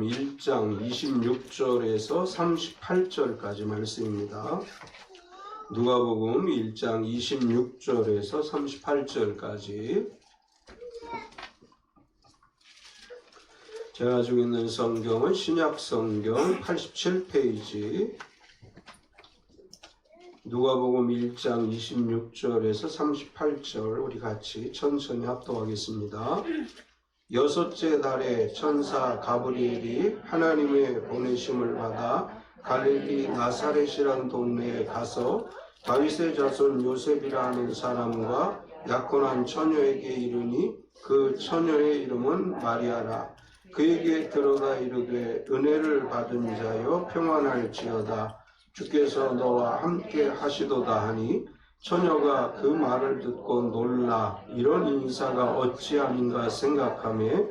누가복음 1장 26절에서 38절까지 말씀입니다. 누가복음 1장 26절에서 38절까지 제가 가지고 있는 성경은 신약성경 87페이지 누가복음 1장 26절에서 38절 우리 같이 천천히 합독하겠습니다. 여섯째 달에 천사 가브리엘이 하나님의 보내심을 받아 갈릴리 나사렛이란 동네에 가서 다윗의 자손 요셉이라 하는 사람과 약혼한 처녀에게 이르니 그 처녀의 이름은 마리아라. 그에게 들어가 이르되 은혜를 받은 자여 평안할지어다. 주께서 너와 함께 하시도다 하니 처녀가 그 말을 듣고 놀라 이런 인사가 어찌함인가 생각하며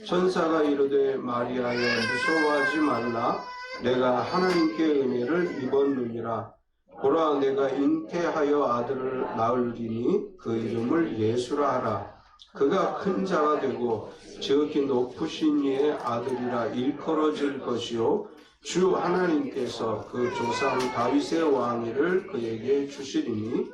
천사가 이르되 마리아여 무서워하지 말라. 내가 하나님께 은혜를 입었느니라. 보라 내가 잉태하여 아들을 낳으리니 그 이름을 예수라 하라. 그가 큰 자가 되고 지극히 높으신 이의 아들이라 일컬어질 것이요 주 하나님께서 그 조상 다윗의 왕위를 그에게 주시리니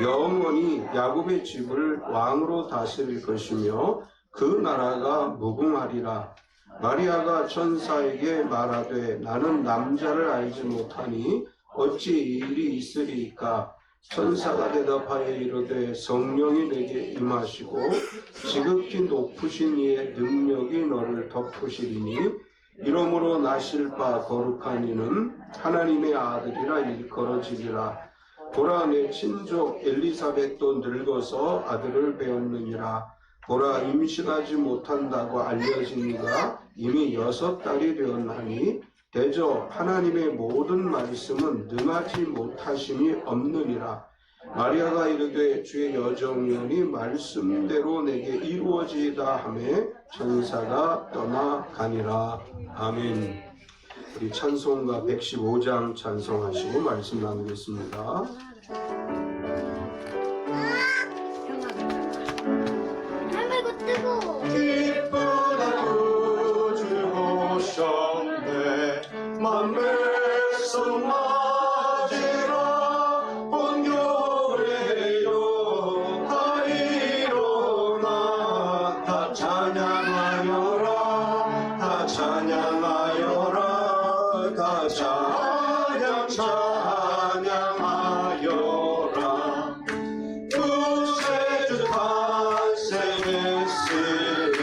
영원히 야곱의 집을 왕으로 다스릴 것이며 그 나라가 무궁하리라. 마리아가 천사에게 말하되 나는 남자를 알지 못하니 어찌 이 일이 있으리이까. 천사가 대답하여 이르되 성령이 내게 임하시고 지극히 높으신 이의 능력이 너를 덮으시리니 이러므로 나실 바 거룩한 이는 하나님의 아들이라 일컬어지리라. 보라 내 친족 엘리사벳도 늙어서 아들을 배웠느니라. 보라 임신하지 못한다고 알려진 이가 이미 6달이 되었나니 대저 하나님의 모든 말씀은 능하지 못하심이 없느니라. 마리아가 이르되 주의 여정연이 말씀대로 내게 이루어지이다 하매 천사가 떠나가니라. 아멘. 우리 찬송가 115장 찬송하시고 말씀 나누겠습니다. 기쁘다 구주 오셨네 만백성 맞으라 본교회여 다 일어나 다 찬양하여라 다 찬양하여라 다 찬양하여라 구세주 탄생했으니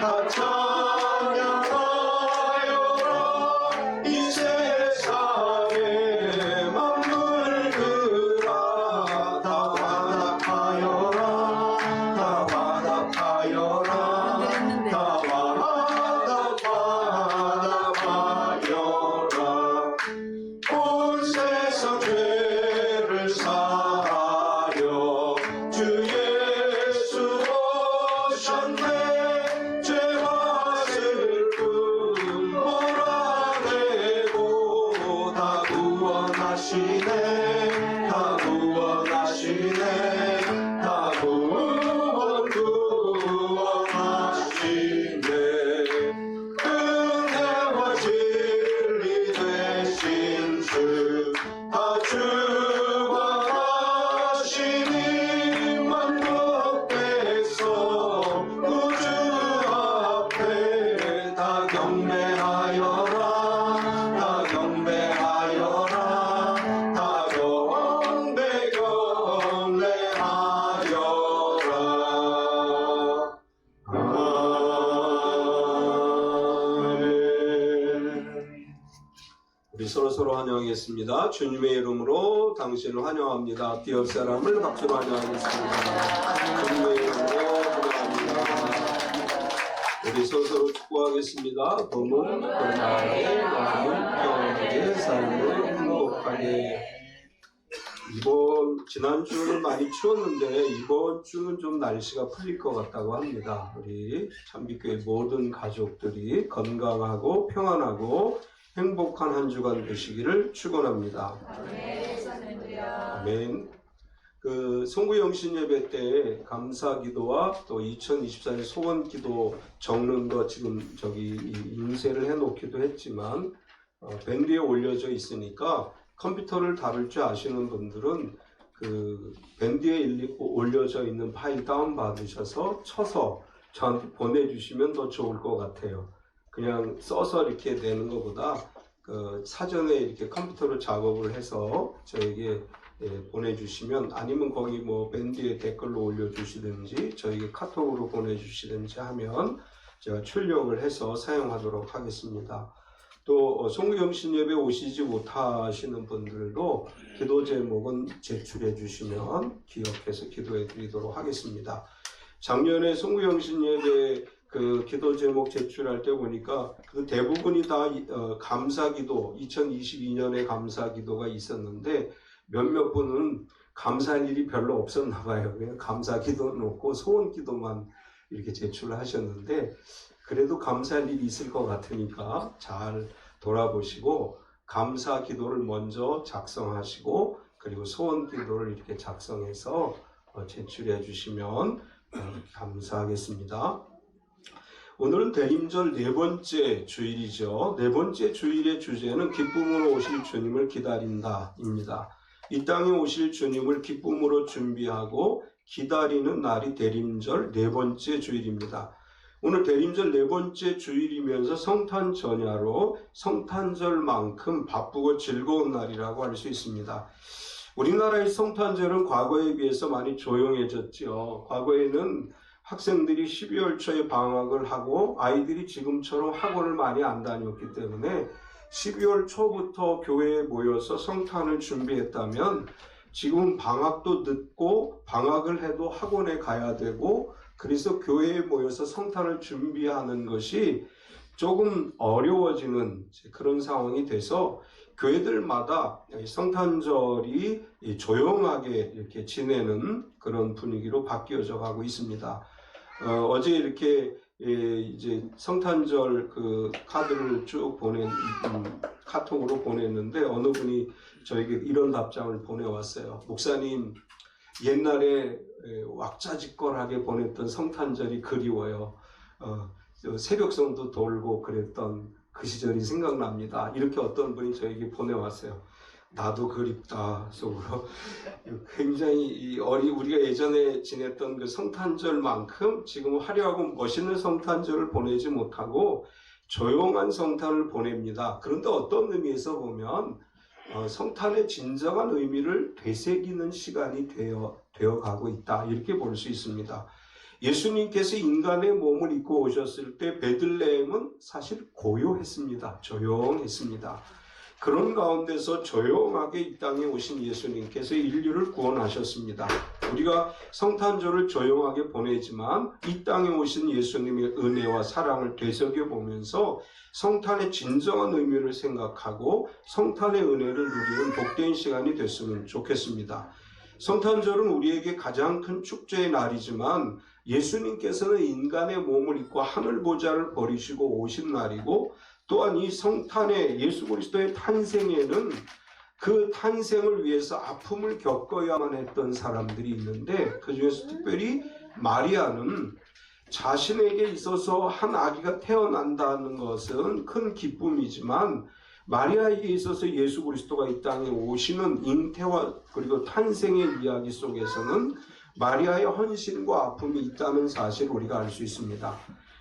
다 찬양하여라 이 세상에 만물들아 다 화답하여라 다 화답하여라 다 화답하여라 온 세상 죄를 사하려 주 예수 오셨네 죄와 슬픔 몰아내고 다 구원하시네 다 구원하시네 다 구원하시네 은혜와 진리 되신 주 다 주관하시니 만국에서 구주 앞에 다 경배하여라 다 경배하여라 다 경배하여라. 아멘. 우리 서로 환영하겠습니다. 주님의 이름으로 당신을 환영합니다. 앞뒤 옆 사람을 박수로 환영하겠습니다. 주님의 이름으로 환영합니다. 우리 서로 축복하겠습니다. 봄은 봄날에 마음은 평안하게 삶을 행복하게. 지난주는 많이 추웠는데 이번 주는 좀 날씨가 풀릴 것 같다고 합니다. 우리 참빛교회 모든 가족들이 건강하고 평안하고 행복한 한 주간 되시기를 축원합니다. 아멘. 그 송구영신 예배 때 감사기도와 또 2024년 소원기도 적는 거 지금 저기 인쇄를 해놓기도 했지만 밴드에 올려져 있으니까 컴퓨터를 다룰 줄 아시는 분들은 그 밴드에 올려져 있는 파일 다운 받으셔서 쳐서 저한테 보내주시면 더 좋을 것 같아요. 그냥 써서 이렇게 내는 것보다 그 사전에 이렇게 컴퓨터로 작업을 해서 저에게 보내주시면, 아니면 거기 뭐 밴드에 댓글로 올려주시든지 저에게 카톡으로 보내주시든지 하면 제가 출력을 해서 사용하도록 하겠습니다. 또 송구영신 예배 오시지 못하시는 분들도 기도 제목은 제출해 주시면 기억해서 기도해 드리도록 하겠습니다. 작년에 송구영신 예배 그 기도 제목 제출할 때 보니까 그 대부분이 다 감사기도, 2022년에 감사기도가 있었는데 몇몇 분은 감사할 일이 별로 없었나 봐요. 그냥 감사기도 놓고 소원기도만 이렇게 제출을 하셨는데, 그래도 감사할 일이 있을 것 같으니까 잘 돌아보시고 감사기도를 먼저 작성하시고 그리고 소원기도를 이렇게 작성해서 제출해 주시면 감사하겠습니다. 오늘은 대림절 네 번째 주일이죠. 네 번째 주일의 주제는 기쁨으로 오실 주님을 기다린다입니다. 이 땅에 오실 주님을 기쁨으로 준비하고 기다리는 날이 대림절 네 번째 주일입니다. 오늘 대림절 네 번째 주일이면서 성탄 전야로 성탄절만큼 바쁘고 즐거운 날이라고 할 수 있습니다. 우리나라의 성탄절은 과거에 비해서 많이 조용해졌죠. 과거에는 학생들이 12월 초에 방학을 하고 아이들이 지금처럼 학원을 많이 안 다녔기 때문에 12월 초부터 교회에 모여서 성탄을 준비했다면, 지금 방학도 늦고 방학을 해도 학원에 가야 되고 그래서 교회에 모여서 성탄을 준비하는 것이 조금 어려워지는 그런 상황이 돼서 교회들마다 성탄절이 조용하게 이렇게 지내는 그런 분위기로 바뀌어져 가고 있습니다. 어제 이렇게 이제 성탄절 그 카드를 쭉 카톡으로 보냈는데 어느 분이 저에게 이런 답장을 보내왔어요. 목사님, 옛날에 왁자지껄하게 보냈던 성탄절이 그리워요. 새벽성도 돌고 그랬던 그 시절이 생각납니다. 이렇게 어떤 분이 저에게 보내왔어요. 나도 그립다 속으로. 굉장히 우리가 예전에 지냈던 그 성탄절만큼 지금 화려하고 멋있는 성탄절을 보내지 못하고 조용한 성탄을 보냅니다. 그런데 어떤 의미에서 보면 성탄의 진정한 의미를 되새기는 시간이 되어 가고 있다, 이렇게 볼 수 있습니다. 예수님께서 인간의 몸을 입고 오셨을 때 베들레헴은 사실 고요했습니다. 조용했습니다. 그런 가운데서 조용하게 이 땅에 오신 예수님께서 인류를 구원하셨습니다. 우리가 성탄절을 조용하게 보내지만 이 땅에 오신 예수님의 은혜와 사랑을 되새겨보면서 성탄의 진정한 의미를 생각하고 성탄의 은혜를 누리는 복된 시간이 됐으면 좋겠습니다. 성탄절은 우리에게 가장 큰 축제의 날이지만 예수님께서는 인간의 몸을 입고 하늘 보좌를 버리시고 오신 날이고, 또한 이 성탄의 예수 그리스도의 탄생에는 그 탄생을 위해서 아픔을 겪어야만 했던 사람들이 있는데, 그 중에서 특별히 마리아는 자신에게 있어서 한 아기가 태어난다는 것은 큰 기쁨이지만 마리아에게 있어서 예수 그리스도가 이 땅에 오시는 잉태와 그리고 탄생의 이야기 속에서는 마리아의 헌신과 아픔이 있다는 사실을 우리가 알 수 있습니다.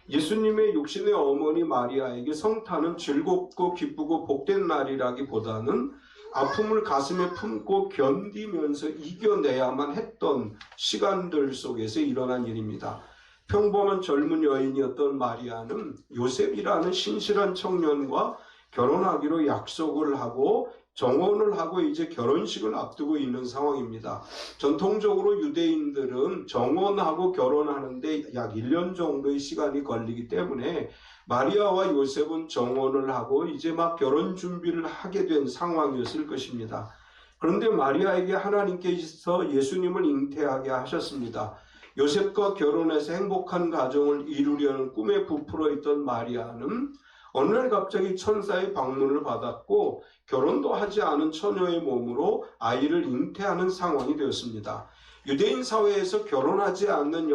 예수님의 육신의 어머니 마리아에게 성탄은 즐겁고 기쁘고 복된 날이라기보다는 아픔을 가슴에 품고 견디면서 이겨내야만 했던 시간들 속에서 일어난 일입니다. 평범한 젊은 여인이었던 마리아는 요셉이라는 신실한 청년과 결혼하기로 약속을 하고 정혼을 하고 이제 결혼식을 앞두고 있는 상황입니다. 전통적으로 유대인들은 정혼하고 결혼하는데 약 1년 정도의 시간이 걸리기 때문에 마리아와 요셉은 정혼을 하고 이제 막 결혼 준비를 하게 된 상황이었을 것입니다. 그런데 마리아에게 하나님께서 예수님을 잉태하게 하셨습니다. 요셉과 결혼해서 행복한 가정을 이루려는 꿈에 부풀어 있던 마리아는 어느 날 갑자기 천사의 방문을 받았고 결혼도 하지 않은 처녀의 몸으로 아이를 잉태하는 상황이 되었습니다. 유대인 사회에서 결혼하지 않는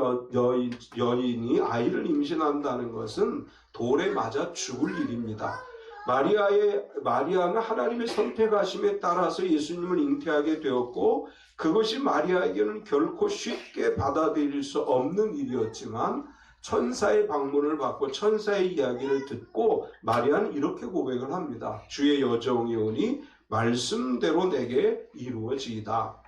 여인이 아이를 임신한다는 것은 돌에 맞아 죽을 일입니다. 마리아는 하나님의 선택하심에 따라서 예수님을 잉태하게 되었고 그것이 마리아에게는 결코 쉽게 받아들일 수 없는 일이었지만 천사의 방문을 받고 천사의 이야기를 듣고 마리아는 이렇게 고백을 합니다. 주의 여정이 오니 말씀대로 내게 이루어지이다.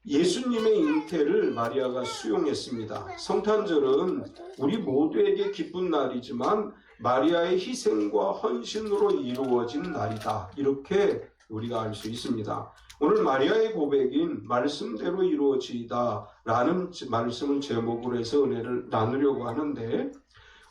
예수님의 잉태를 마리아가 수용했습니다. 성탄절은 우리 모두에게 기쁜 날이지만 마리아의 희생과 헌신으로 이루어진 날이다. 이렇게 우리가 알 수 있습니다. 오늘 마리아의 고백인 말씀대로 이루어지이다 라는 말씀을 제목으로 해서 은혜를 나누려고 하는데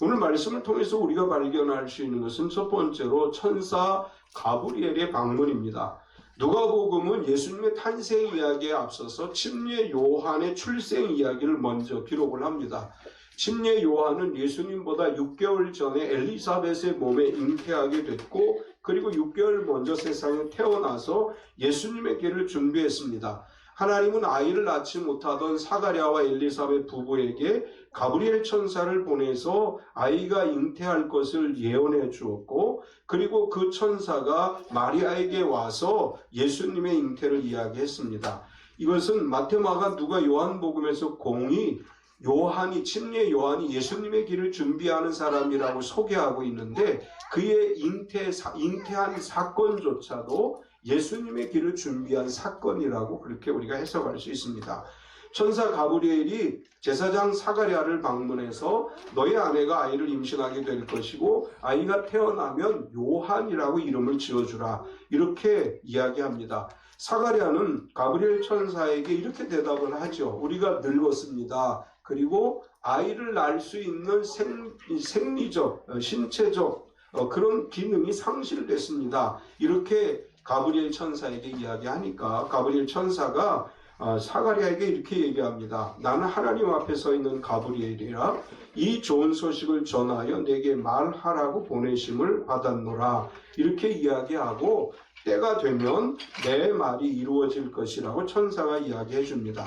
오늘 말씀을 통해서 우리가 발견할 수 있는 것은 첫 번째로 천사 가브리엘의 방문입니다. 누가복음은 예수님의 탄생 이야기에 앞서서 침례 요한의 출생 이야기를 먼저 기록을 합니다. 침례 요한은 예수님보다 6개월 전에 엘리사벳의 몸에 잉태하게 됐고 그리고 6개월 먼저 세상에 태어나서 예수님의 길을 준비했습니다. 하나님은 아이를 낳지 못하던 사가랴와 엘리사벳 부부에게 가브리엘 천사를 보내서 아이가 잉태할 것을 예언해 주었고 그리고 그 천사가 마리아에게 와서 예수님의 잉태를 이야기했습니다. 이것은 마태, 마가, 누가, 요한복음에서 공이 침례 요한이 예수님의 길을 준비하는 사람이라고 소개하고 있는데 그의 잉태한 사건조차도 예수님의 길을 준비한 사건이라고 그렇게 우리가 해석할 수 있습니다. 천사 가브리엘이 제사장 사가랴를 방문해서 너의 아내가 아이를 임신하게 될 것이고 아이가 태어나면 요한이라고 이름을 지어주라 이렇게 이야기합니다. 사가랴는 가브리엘 천사에게 이렇게 대답을 하죠. 우리가 늙었습니다. 그리고 아이를 낳을 수 있는 생리적, 신체적 그런 기능이 상실됐습니다. 이렇게 가브리엘 천사에게 이야기하니까 가브리엘 천사가 사가랴에게 이렇게 얘기합니다. 나는 하나님 앞에 서 있는 가브리엘이라 이 좋은 소식을 전하여 내게 말하라고 보내심을 받았노라. 이렇게 이야기하고 때가 되면 내 말이 이루어질 것이라고 천사가 이야기해 줍니다.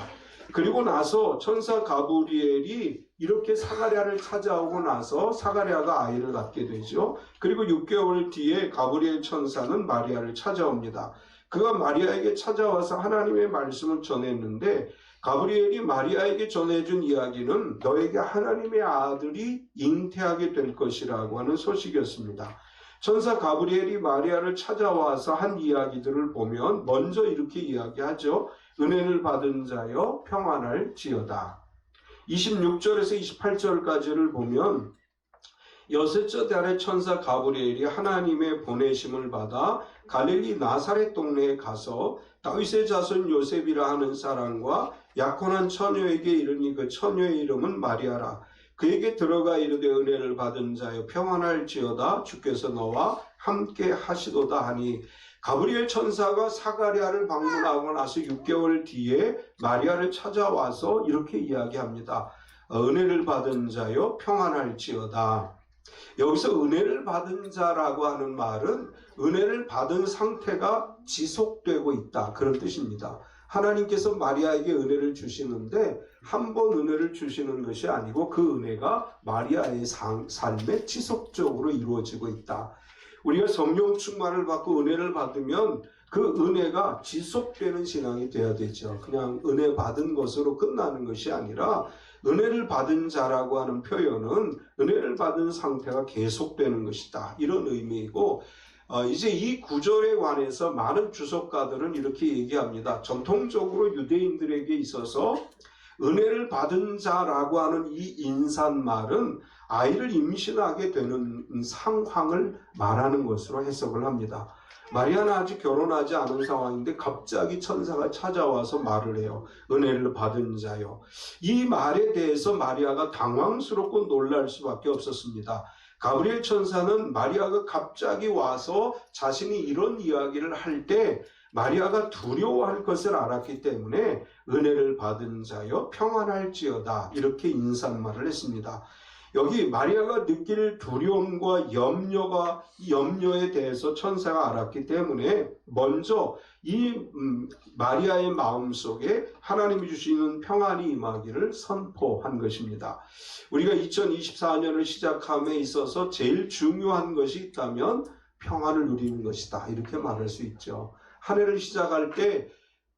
그리고 나서 천사 가브리엘이 이렇게 사가랴를 찾아오고 나서 사가랴가 아이를 낳게 되죠. 그리고 6개월 뒤에 가브리엘 천사는 마리아를 찾아옵니다. 그가 마리아에게 찾아와서 하나님의 말씀을 전했는데 가브리엘이 마리아에게 전해준 이야기는 너에게 하나님의 아들이 잉태하게 될 것이라고 하는 소식이었습니다. 천사 가브리엘이 마리아를 찾아와서 한 이야기들을 보면 먼저 이렇게 이야기하죠. 은혜를 받은 자여 평안할지어다. 26절에서 28절까지를 보면 여섯째 달에 천사 가브리엘이 하나님의 보내심을 받아 갈릴리 나사렛 동네에 가서 다윗의 자손 요셉이라 하는 사람과 약혼한 처녀에게 이르니 그 처녀의 이름은 마리아라. 그에게 들어가 이르되 은혜를 받은 자여 평안할지어다. 주께서 너와 함께 하시도다 하니 가브리엘 천사가 사가랴를 방문하고 나서 6개월 뒤에 마리아를 찾아와서 이렇게 이야기합니다. 은혜를 받은 자여 평안할지어다. 여기서 은혜를 받은 자라고 하는 말은 은혜를 받은 상태가 지속되고 있다 그런 뜻입니다. 하나님께서 마리아에게 은혜를 주시는데 한 번 은혜를 주시는 것이 아니고 그 은혜가 마리아의 삶에 지속적으로 이루어지고 있다. 우리가 성령 충만을 받고 은혜를 받으면 그 은혜가 지속되는 신앙이 되어야 되죠. 그냥 은혜 받은 것으로 끝나는 것이 아니라 은혜를 받은 자라고 하는 표현은 은혜를 받은 상태가 계속되는 것이다. 이런 의미이고 이제 이 구절에 관해서 많은 주석가들은 이렇게 얘기합니다. 전통적으로 유대인들에게 있어서 은혜를 받은 자라고 하는 이 인사말은 아이를 임신하게 되는 상황을 말하는 것으로 해석을 합니다. 마리아는 아직 결혼하지 않은 상황인데 갑자기 천사가 찾아와서 말을 해요. 은혜를 받은 자요. 이 말에 대해서 마리아가 당황스럽고 놀랄 수밖에 없었습니다. 가브리엘 천사는 마리아가 갑자기 와서 자신이 이런 이야기를 할 때 마리아가 두려워할 것을 알았기 때문에 은혜를 받은 자여 평안할지어다 이렇게 인사말을 했습니다. 여기 마리아가 느낄 두려움과 염려에 대해서 천사가 알았기 때문에 먼저 이 마리아의 마음속에 하나님이 주시는 평안이 임하기를 선포한 것입니다. 우리가 2024년을 시작함에 있어서 제일 중요한 것이 있다면 평안을 누리는 것이다, 이렇게 말할 수 있죠. 한 해를 시작할 때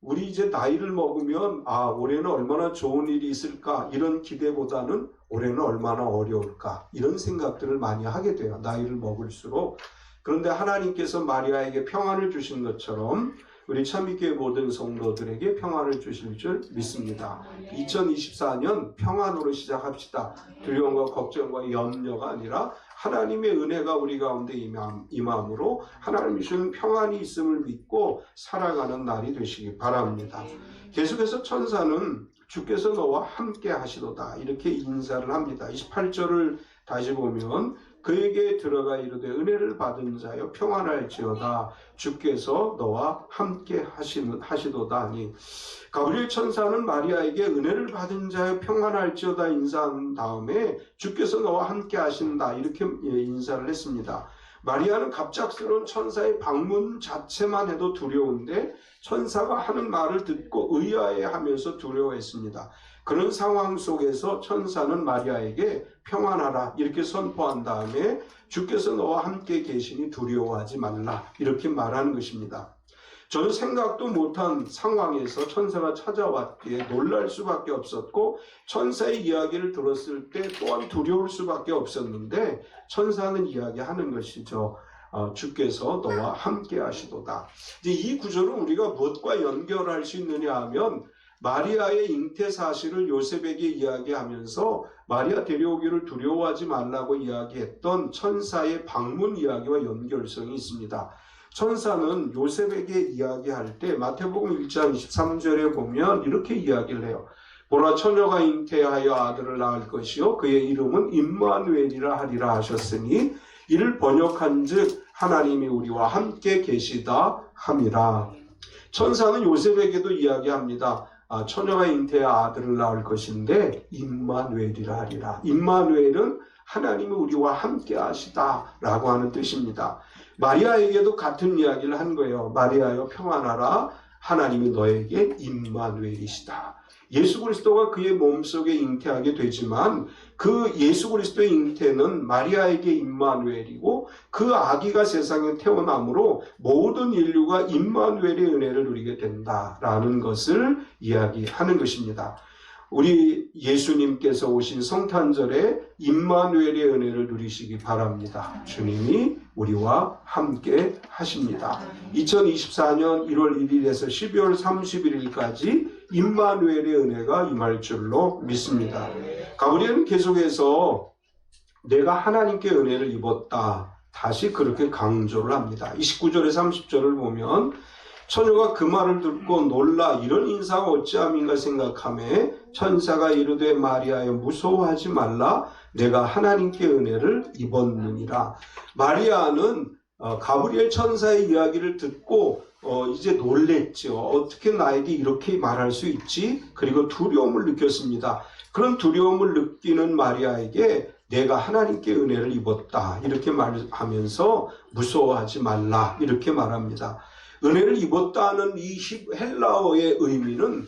우리 이제 나이를 먹으면 올해는 얼마나 좋은 일이 있을까, 이런 기대보다는 올해는 얼마나 어려울까, 이런 생각들을 많이 하게 돼요, 나이를 먹을수록. 그런데 하나님께서 마리아에게 평안을 주신 것처럼 우리 참미교회 모든 성도들에게 평안을 주실 줄 믿습니다. 2024년 평안으로 시작합시다. 두려움과 걱정과 염려가 아니라 하나님의 은혜가 우리 가운데 임함으로 하나님이 주시는 평안이 있음을 믿고 살아가는 날이 되시기 바랍니다. 계속해서 천사는 주께서 너와 함께 하시도다, 이렇게 인사를 합니다. 28절을 다시 보면 그에게 들어가 이르되 은혜를 받은 자여 평안할지어다, 주께서 너와 함께 하시도다 하니, 가브리엘 천사는 마리아에게 은혜를 받은 자여 평안할지어다 인사한 다음에 주께서 너와 함께 하신다, 이렇게 인사를 했습니다. 마리아는 갑작스러운 천사의 방문 자체만 해도 두려운데 천사가 하는 말을 듣고 의아해하면서 두려워했습니다. 그런 상황 속에서 천사는 마리아에게 평안하라, 이렇게 선포한 다음에 주께서 너와 함께 계시니 두려워하지 말라, 이렇게 말하는 것입니다. 저는 생각도 못한 상황에서 천사가 찾아왔기에 놀랄 수밖에 없었고, 천사의 이야기를 들었을 때 또한 두려울 수밖에 없었는데, 천사는 이야기하는 것이죠. 주께서 너와 함께 하시도다. 이제 이 구절은 우리가 무엇과 연결할 수 있느냐 하면, 마리아의 잉태 사실을 요셉에게 이야기하면서 마리아 데려오기를 두려워하지 말라고 이야기했던 천사의 방문 이야기와 연결성이 있습니다. 천사는 요셉에게 이야기할 때 마태복음 1장 23절에 보면 이렇게 이야기를 해요. 보라, 처녀가 잉태하여 아들을 낳을 것이요 그의 이름은 임마누엘이라 하리라 하셨으니 이를 번역한즉 하나님이 우리와 함께 계시다 함이라. 천사는 요셉에게도 이야기합니다. 처녀가 잉태하여 아들을 낳을 것인데 임마누엘이라 하리라. 임마누엘은 하나님이 우리와 함께 하시다라고 하는 뜻입니다. 마리아에게도 같은 이야기를 한 거예요. 마리아여 평안하라, 하나님이 너에게 임마누엘이시다. 예수 그리스도가 그의 몸속에 잉태하게 되지만 그 예수 그리스도의 잉태는 마리아에게 임마누엘이고, 그 아기가 세상에 태어남으로 모든 인류가 임마누엘의 은혜를 누리게 된다라는 것을 이야기하는 것입니다. 우리 예수님께서 오신 성탄절에 임마누엘의 은혜를 누리시기 바랍니다. 주님이 우리와 함께 하십니다. 2024년 1월 1일에서 12월 31일까지 임마누엘의 은혜가 임할 줄로 믿습니다. 가브리엘은 계속해서 내가 하나님께 은혜를 입었다, 다시 그렇게 강조를 합니다. 29절에 30절을 보면 처녀가 그 말을 듣고 놀라 이런 인사가 어찌함인가 생각하며 천사가 이르되 마리아여 무서워하지 말라, 내가 하나님께 은혜를 입었느니라. 마리아는 가브리엘 천사의 이야기를 듣고 이제 놀랬죠. 어떻게 나에게 이렇게 말할 수 있지? 그리고 두려움을 느꼈습니다. 그런 두려움을 느끼는 마리아에게 내가 하나님께 은혜를 입었다, 이렇게 말하면서 무서워하지 말라, 이렇게 말합니다. 은혜를 입었다는 이 헬라어의 의미는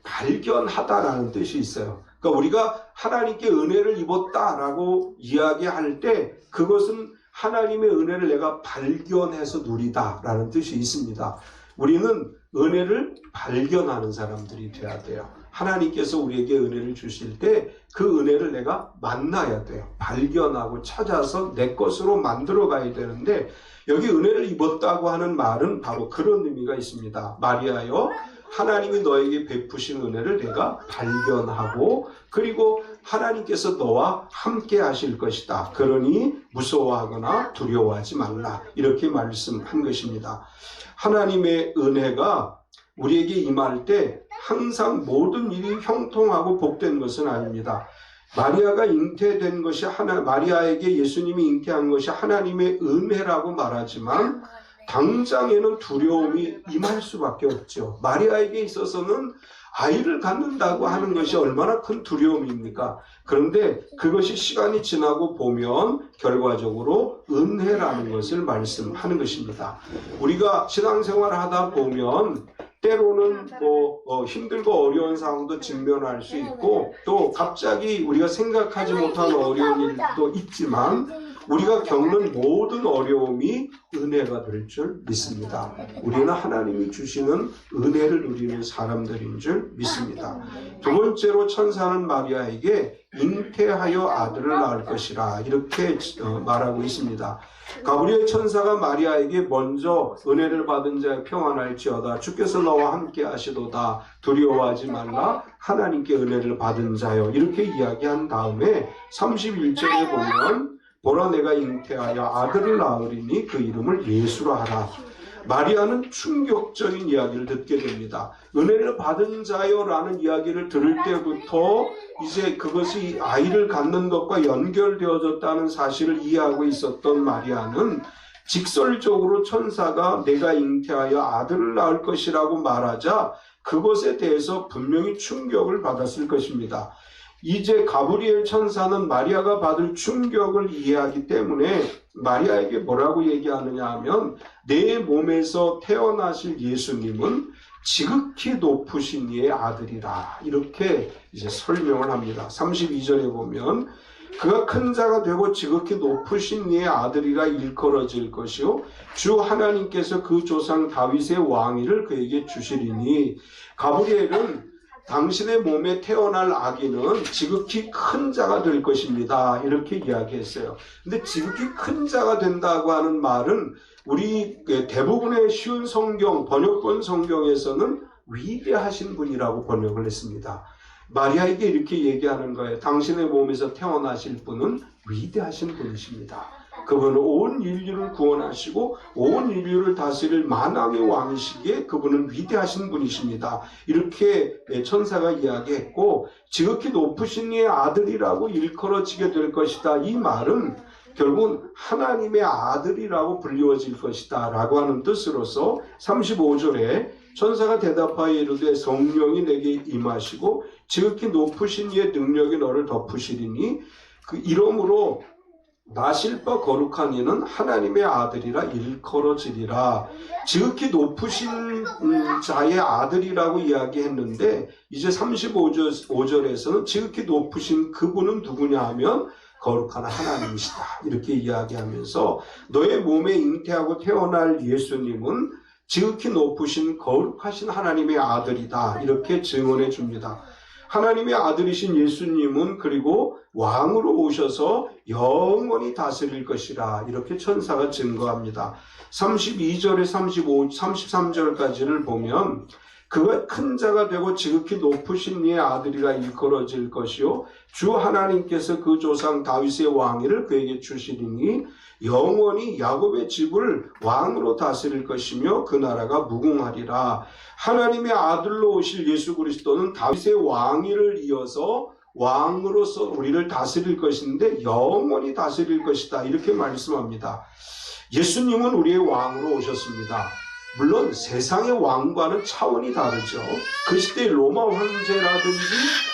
발견하다라는 뜻이 있어요. 그러니까 우리가 하나님께 은혜를 입었다라고 이야기할 때 그것은 하나님의 은혜를 내가 발견해서 누리다라는 뜻이 있습니다. 우리는 은혜를 발견하는 사람들이 돼야 돼요. 하나님께서 우리에게 은혜를 주실 때 그 은혜를 내가 만나야 돼요. 발견하고 찾아서 내 것으로 만들어 가야 되는데, 여기 은혜를 입었다고 하는 말은 바로 그런 의미가 있습니다. 마리아여, 하나님이 너에게 베푸신 은혜를 내가 발견하고, 그리고 하나님께서 너와 함께 하실 것이다. 그러니 무서워하거나 두려워하지 말라, 이렇게 말씀한 것입니다. 하나님의 은혜가 우리에게 임할 때 항상 모든 일이 형통하고 복된 것은 아닙니다. 마리아가 잉태된 것이 마리아에게 예수님이 잉태한 것이 하나님의 은혜라고 말하지만 당장에는 두려움이 임할 수밖에 없죠. 마리아에게 있어서는 아이를 갖는다고 하는 것이 얼마나 큰 두려움입니까? 그런데 그것이 시간이 지나고 보면 결과적으로 은혜라는 것을 말씀하는 것입니다. 우리가 신앙생활을 하다 보면 때로는 힘들고 어려운 상황도 직면할 수 있고 또 갑자기 우리가 생각하지 못한 어려운 일도 있지만 우리가 겪는 모든 어려움이 은혜가 될 줄 믿습니다. 우리는 하나님이 주시는 은혜를 누리는 사람들인 줄 믿습니다. 두 번째로 천사는 마리아에게 잉태하여 아들을 낳을 것이라 이렇게 말하고 있습니다. 가브리엘 천사가 마리아에게 먼저 은혜를 받은 자의 평안할지어다 주께서 너와 함께 하시도다 두려워하지 말라 하나님께 은혜를 받은 자여 이렇게 이야기한 다음에 31절에 보면 보라 내가 잉태하여 아들을 낳으리니 그 이름을 예수라 하라. 마리아는 충격적인 이야기를 듣게 됩니다. 은혜를 받은 자여라는 이야기를 들을 때부터 이제 그것이 아이를 갖는 것과 연결되어졌다는 사실을 이해하고 있었던 마리아는 직설적으로 천사가 내가 잉태하여 아들을 낳을 것이라고 말하자 그것에 대해서 분명히 충격을 받았을 것입니다. 이제 가브리엘 천사는 마리아가 받을 충격을 이해하기 때문에 마리아에게 뭐라고 얘기하느냐 하면 내 몸에서 태어나실 예수님은 지극히 높으신 이의 아들이라 이렇게 이제 설명을 합니다. 32절에 보면 그가 큰 자가 되고 지극히 높으신 이의 아들이라 일컬어질 것이요 주 하나님께서 그 조상 다윗의 왕위를 그에게 주시리니 가브리엘은 당신의 몸에 태어날 아기는 지극히 큰 자가 될 것입니다. 이렇게 이야기했어요. 근데 지극히 큰 자가 된다고 하는 말은 우리 대부분의 쉬운 성경, 번역본 성경에서는 위대하신 분이라고 번역을 했습니다. 마리아에게 이렇게 얘기하는 거예요. 당신의 몸에서 태어나실 분은 위대하신 분이십니다. 그분은 온 인류를 구원하시고 온 인류를 다스릴 만왕의 왕이시기에 그분은 위대하신 분이십니다. 이렇게 천사가 이야기했고 지극히 높으신 이의 아들이라고 일컬어지게 될 것이다. 이 말은 결국은 하나님의 아들이라고 불리워질 것이다 라고 하는 뜻으로서 35절에 천사가 대답하여 이르되 성령이 내게 임하시고 지극히 높으신 이의 능력이 너를 덮으시리니 그 이러므로 나실 바 거룩한 이는 하나님의 아들이라 일컬어지리라. 지극히 높으신 자의 아들이라고 이야기했는데 이제 35절에서는 지극히 높으신 그분은 누구냐 하면 거룩한 하나님이시다. 이렇게 이야기하면서 너의 몸에 잉태하고 태어날 예수님은 지극히 높으신 거룩하신 하나님의 아들이다. 이렇게 증언해 줍니다. 하나님의 아들이신 예수님은 그리고 왕으로 오셔서 영원히 다스릴 것이라 이렇게 천사가 증거합니다. 32절에 33절까지를 보면 그가 큰 자가 되고 지극히 높으신 이의 아들이라 일컬어질 것이요 주 하나님께서 그 조상 다윗의 왕위를 그에게 주시리니 영원히 야곱의 집을 왕으로 다스릴 것이며 그 나라가 무궁하리라. 하나님의 아들로 오실 예수 그리스도는 다윗의 왕위를 이어서 왕으로서 우리를 다스릴 것인데 영원히 다스릴 것이다. 이렇게 말씀합니다. 예수님은 우리의 왕으로 오셨습니다. 물론 세상의 왕과는 차원이 다르죠. 그 시대의 로마 황제라든지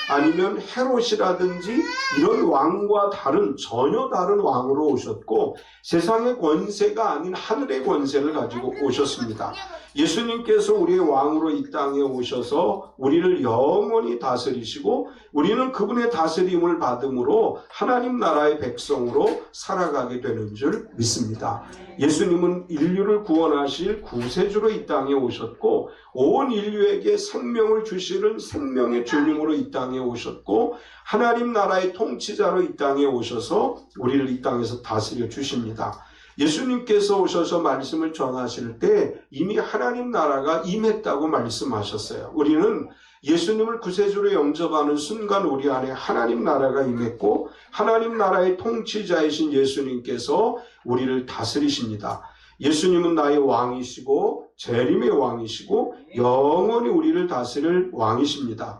아니면 헤롯이라든지 이런 왕과 전혀 다른 왕으로 오셨고 세상의 권세가 아닌 하늘의 권세를 가지고 오셨습니다. 예수님께서 우리의 왕으로 이 땅에 오셔서 우리를 영원히 다스리시고 우리는 그분의 다스림을 받음으로 하나님 나라의 백성으로 살아가게 되는 줄 믿습니다. 예수님은 인류를 구원하실 구세주로 이 땅에 오셨고 온 인류에게 생명을 주시는 생명의 주님으로 이 땅에 오셨고 하나님 나라의 통치자로 이 땅에 오셔서 우리를 이 땅에서 다스려 주십니다. 예수님께서 오셔서 말씀을 전하실 때 이미 하나님 나라가 임했다고 말씀하셨어요. 우리는 예수님을 구세주로 영접하는 순간 우리 안에 하나님 나라가 임했고 하나님 나라의 통치자이신 예수님께서 우리를 다스리십니다. 예수님은 나의 왕이시고 재림의 왕이시고 영원히 우리를 다스릴 왕이십니다.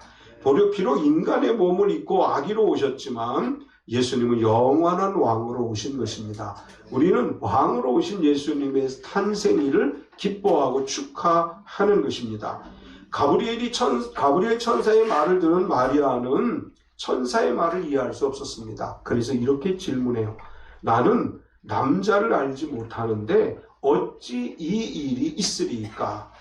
비록 인간의 몸을 입고 아기로 오셨지만 예수님은 영원한 왕으로 오신 것입니다. 우리는 왕으로 오신 예수님의 탄생일을 기뻐하고 축하하는 것입니다. 가브리엘 천사의 말을 들은 마리아는 천사의 말을 이해할 수 없었습니다. 그래서 이렇게 질문해요. 나는 남자를 알지 못하는데 어찌 이 일이 있으리까?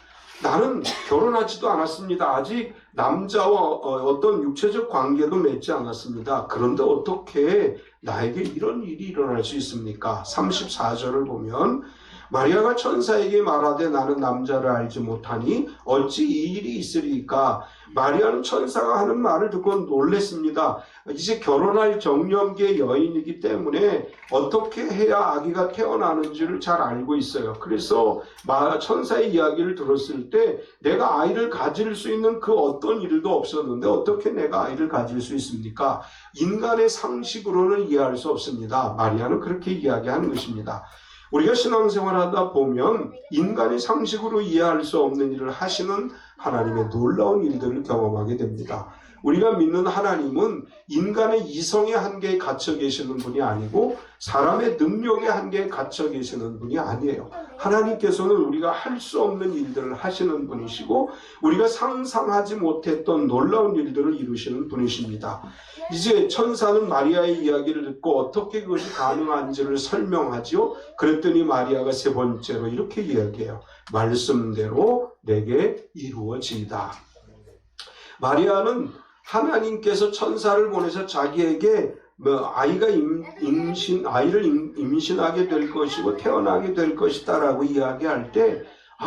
나는 결혼하지도 않았습니다. 아직 남자와 어떤 육체적 관계도 맺지 않았습니다. 그런데 어떻게 나에게 이런 일이 일어날 수 있습니까? 34절을 보면 마리아가 천사에게 말하되 나는 남자를 알지 못하니 어찌 이 일이 있으리까? 마리아는 천사가 하는 말을 듣고 놀랬습니다. 이제 결혼할 정년기의 여인이기 때문에 어떻게 해야 아기가 태어나는지를 잘 알고 있어요. 그래서 천사의 이야기를 들었을 때 내가 아이를 가질 수 있는 그 어떤 일도 없었는데 어떻게 내가 아이를 가질 수 있습니까? 인간의 상식으로는 이해할 수 없습니다. 마리아는 그렇게 이야기하는 것입니다. 우리가 신앙생활하다 보면 인간의 상식으로 이해할 수 없는 일을 하시는 하나님의 놀라운 일들을 경험하게 됩니다. 우리가 믿는 하나님은 인간의 이성의 한계에 갇혀 계시는 분이 아니고 사람의 능력의 한계에 갇혀 계시는 분이 아니에요. 하나님께서는 우리가 할 수 없는 일들을 하시는 분이시고 우리가 상상하지 못했던 놀라운 일들을 이루시는 분이십니다. 이제 천사는 마리아의 이야기를 듣고 어떻게 그것이 가능한지를 설명하지요. 그랬더니 마리아가 세 번째로 이렇게 이야기해요. 말씀대로 내게 이루어지이다. 마리아는 하나님께서 천사를 보내서 자기에게 아이를 임신하게 될 것이고 태어나게 될 것이다라고 이야기할 때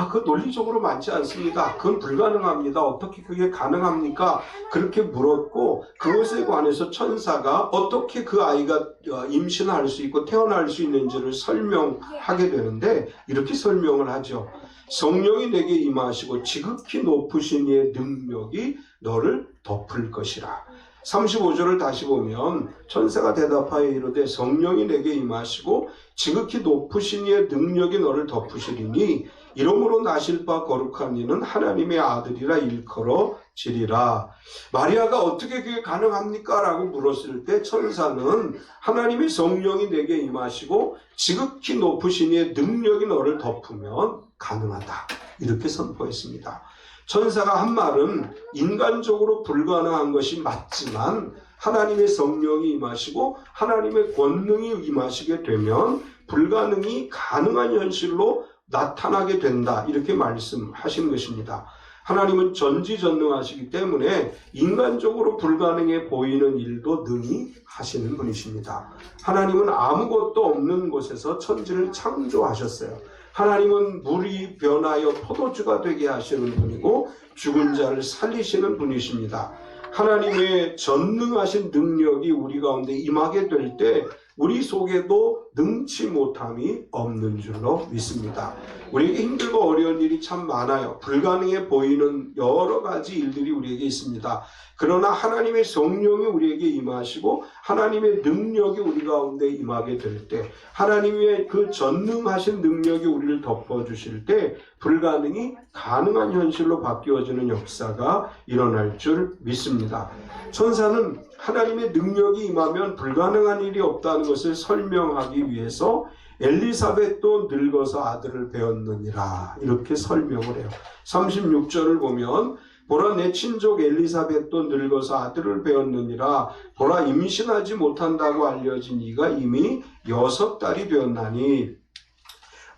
그 논리적으로 맞지 않습니다. 그건 불가능합니다. 어떻게 그게 가능합니까? 그렇게 물었고 그것에 관해서 천사가 어떻게 그 아이가 임신할 수 있고 태어날 수 있는지를 설명하게 되는데 이렇게 설명을 하죠. 성령이 내게 임하시고 지극히 높으신 이의 능력이 너를 덮을 것이라. 35절을 다시 보면 천사가 대답하여 이르되 성령이 내게 임하시고 지극히 높으신 이의 능력이 너를 덮으시리니 이러므로 나실 바 거룩한 이는 하나님의 아들이라 일컬어지리라. 마리아가 어떻게 그게 가능합니까? 라고 물었을 때 천사는 하나님의 성령이 내게 임하시고 지극히 높으신 이의 능력이 너를 덮으면 가능하다. 이렇게 선포했습니다. 천사가 한 말은 인간적으로 불가능한 것이 맞지만 하나님의 성령이 임하시고 하나님의 권능이 임하시게 되면 불가능이 가능한 현실로 나타나게 된다. 이렇게 말씀하신 것입니다. 하나님은 전지전능하시기 때문에 인간적으로 불가능해 보이는 일도 능히 하시는 분이십니다. 하나님은 아무것도 없는 곳에서 천지를 창조하셨어요. 하나님은 물이 변하여 포도주가 되게 하시는 분이고 죽은 자를 살리시는 분이십니다. 하나님의 전능하신 능력이 우리 가운데 임하게 될 때 우리 속에도 능치 못함이 없는 줄로 믿습니다. 우리에게 힘들고 어려운 일이 참 많아요. 불가능해 보이는 여러 가지 일들이 우리에게 있습니다. 그러나 하나님의 성령이 우리에게 임하시고 하나님의 능력이 우리 가운데 임하게 될 때 하나님의 그 전능하신 능력이 우리를 덮어주실 때 불가능이 가능한 현실로 바뀌어지는 역사가 일어날 줄 믿습니다. 천사는 하나님의 능력이 임하면 불가능한 일이 없다는 것을 설명하기 위해서 엘리사벳도 늙어서 아들을 배었느니라 이렇게 설명을 해요. 36절을 보면 보라 내 친족 엘리사벳도 늙어서 아들을 배었느니라 보라 임신하지 못한다고 알려진 이가 이미 6달이 되었나니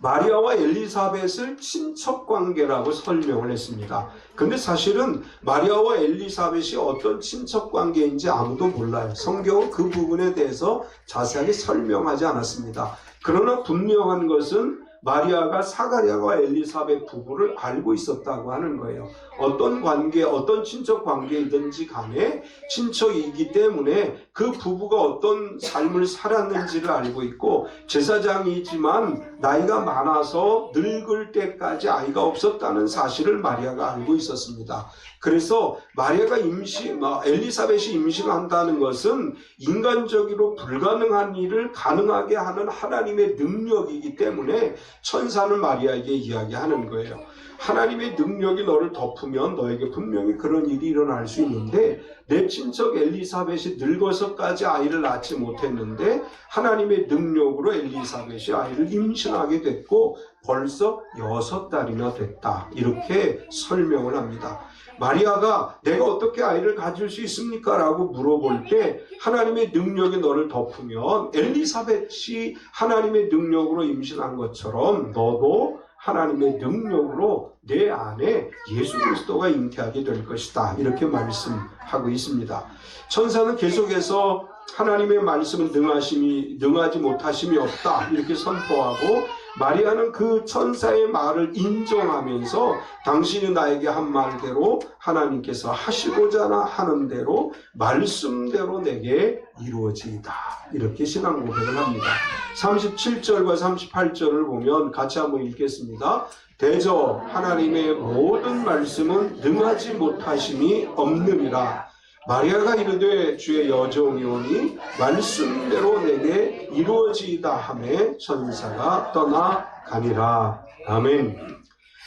마리아와 엘리사벳을 친척관계라고 설명을 했습니다. 근데 사실은 마리아와 엘리사벳이 어떤 친척관계인지 아무도 몰라요. 성경은 그 부분에 대해서 자세하게 설명하지 않았습니다. 그러나 분명한 것은 마리아가 사가랴와 엘리사벳 부부를 알고 있었다고 하는 거예요. 어떤 관계, 어떤 친척 관계이든지 간에 친척이기 때문에 그 부부가 어떤 삶을 살았는지를 알고 있고 제사장이지만 나이가 많아서 늙을 때까지 아이가 없었다는 사실을 마리아가 알고 있었습니다. 그래서 마리아가 엘리사벳이 임신한다는 것은 인간적으로 불가능한 일을 가능하게 하는 하나님의 능력이기 때문에 천사는 마리아에게 이야기하는 거예요. 하나님의 능력이 너를 덮으면 너에게 분명히 그런 일이 일어날 수 있는데 내 친척 엘리사벳이 늙어서까지 아이를 낳지 못했는데 하나님의 능력으로 엘리사벳이 아이를 임신하게 됐고 벌써 6달이나 됐다. 이렇게 설명을 합니다. 마리아가 내가 어떻게 아이를 가질 수 있습니까? 라고 물어볼 때 하나님의 능력이 너를 덮으면 엘리사벳이 하나님의 능력으로 임신한 것처럼 너도 하나님의 능력으로 내 안에 예수 그리스도가 잉태하게 될 것이다. 이렇게 말씀하고 있습니다. 천사는 계속해서 하나님의 말씀은 능하지 못하심이 없다. 이렇게 선포하고 마리아는 그 천사의 말을 인정하면서 당신이 나에게 한 말대로 하나님께서 하시고자 하는 대로 말씀대로 내게 이루어지이다. 이렇게 신앙 고백을 합니다. 37절과 38절을 보면 같이 한번 읽겠습니다. 대저 하나님의 모든 말씀은 능하지 못하심이 없느니라. 마리아가 이르되 주의 여종이오니 말씀대로 내게 이루어지이다 하매 천사가 떠나가니라. 아멘.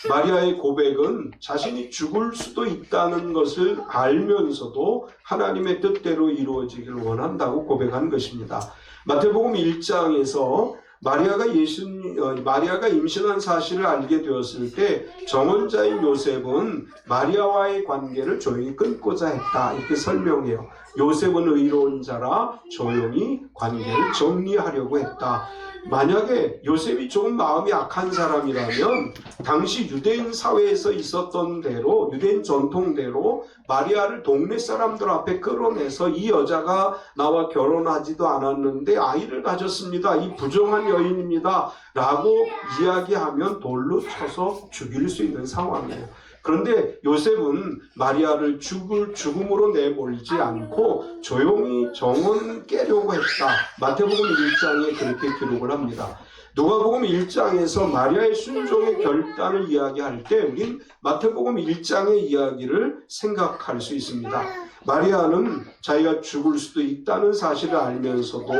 마리아의 고백은 자신이 죽을 수도 있다는 것을 알면서도 하나님의 뜻대로 이루어지기를 원한다고 고백한 것입니다. 마태복음 1장에서 마리아가 임신한 사실을 알게 되었을 때 정언자인 요셉은 마리아와의 관계를 조용히 끊고자 했다. 이렇게 설명해요. 요셉은 의로운 자라 조용히 관계를 정리하려고 했다. 만약에 요셉이 조금 마음이 악한 사람이라면 당시 유대인 사회에서 있었던 대로 유대인 전통대로 마리아를 동네 사람들 앞에 끌어내서 이 여자가 나와 결혼하지도 않았는데 아이를 가졌습니다. 이 부정한 여인입니다. 라고 이야기하면 돌로 쳐서 죽일 수 있는 상황이에요. 그런데 요셉은 마리아를 죽음으로 내몰지 않고 조용히 정은 깨려고 했다. 마태복음 1장에 그렇게 기록을 합니다. 누가복음 1장에서 마리아의 순종의 결단을 이야기할 때 우린 마태복음 1장의 이야기를 생각할 수 있습니다. 마리아는 자기가 죽을 수도 있다는 사실을 알면서도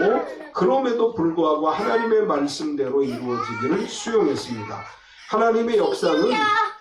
그럼에도 불구하고 하나님의 말씀대로 이루어지기를 수용했습니다. 하나님의 역사는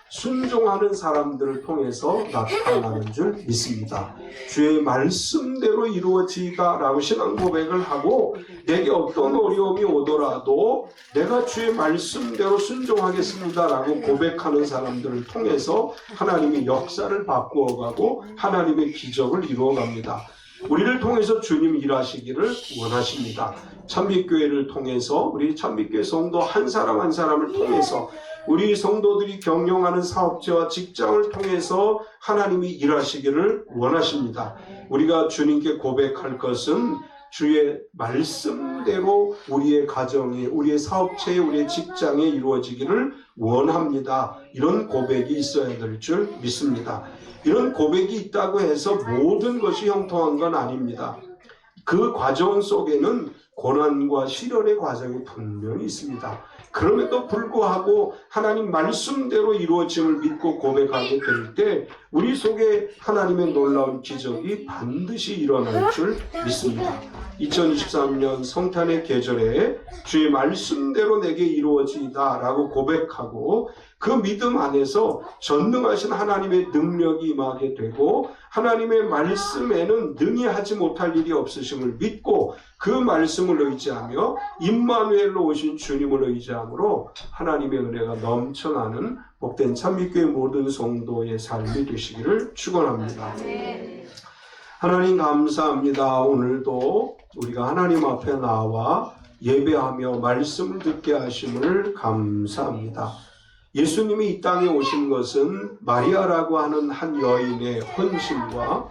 순종하는 사람들을 통해서 나타나는 줄 믿습니다. 주의 말씀대로 이루어지다 라고 신앙 고백을 하고 내게 어떤 어려움이 오더라도 내가 주의 말씀대로 순종하겠습니다 라고 고백하는 사람들을 통해서 하나님의 역사를 바꾸어가고 하나님의 기적을 이루어갑니다. 우리를 통해서 주님 일하시기를 원하십니다. 찬빛교회를 통해서 우리 찬빛교회 성도 한 사람 한 사람을 통해서 우리 성도들이 경영하는 사업체와 직장을 통해서 하나님이 일하시기를 원하십니다. 우리가 주님께 고백할 것은 주의 말씀대로 우리의 가정에, 우리의 사업체에, 우리의 직장에 이루어지기를 원합니다. 이런 고백이 있어야 될 줄 믿습니다. 이런 고백이 있다고 해서 모든 것이 형통한 건 아닙니다. 그 과정 속에는 고난과 시련의 과정이 분명히 있습니다. 그럼에도 불구하고 하나님 말씀대로 이루어짐을 믿고 고백하게 될 때 우리 속에 하나님의 놀라운 기적이 반드시 일어날 줄 믿습니다. 2023년 성탄의 계절에 주의 말씀대로 내게 이루어지이다 라고 고백하고 그 믿음 안에서 전능하신 하나님의 능력이 임하게 되고 하나님의 말씀에는 능히 하지 못할 일이 없으심을 믿고 그 말씀을 의지하며 임마누엘로 오신 주님을 의지함으로 하나님의 은혜가 넘쳐나는 복된 찬미교회 모든 성도의 삶이 되시기를 축원합니다. 하나님 감사합니다. 오늘도 우리가 하나님 앞에 나와 예배하며 말씀을 듣게 하심을 감사합니다. 예수님이 이 땅에 오신 것은 마리아라고 하는 한 여인의 헌신과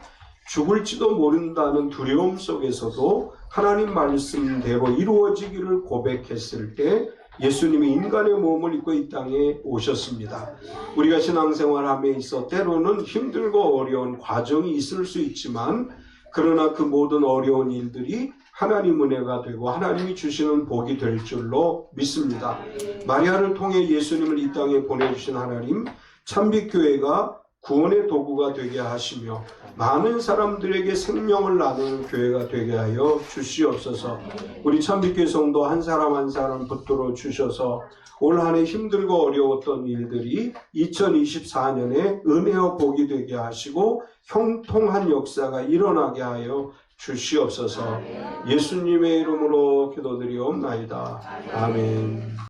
죽을지도 모른다는 두려움 속에서도 하나님 말씀대로 이루어지기를 고백했을 때 예수님이 인간의 몸을 입고 이 땅에 오셨습니다. 우리가 신앙생활함에 있어 때로는 힘들고 어려운 과정이 있을 수 있지만 그러나 그 모든 어려운 일들이 하나님 은혜가 되고 하나님이 주시는 복이 될 줄로 믿습니다. 마리아를 통해 예수님을 이 땅에 보내주신 하나님, 찬빛교회가 구원의 도구가 되게 하시며 많은 사람들에게 생명을 나누는 교회가 되게 하여 주시옵소서. 우리 참빛교회 성도 한 사람 한 사람 붙들어 주셔서 올 한 해 힘들고 어려웠던 일들이 2024년에 은혜와 복이 되게 하시고 형통한 역사가 일어나게 하여 주시옵소서. 예수님의 이름으로 기도드리옵나이다. 아멘.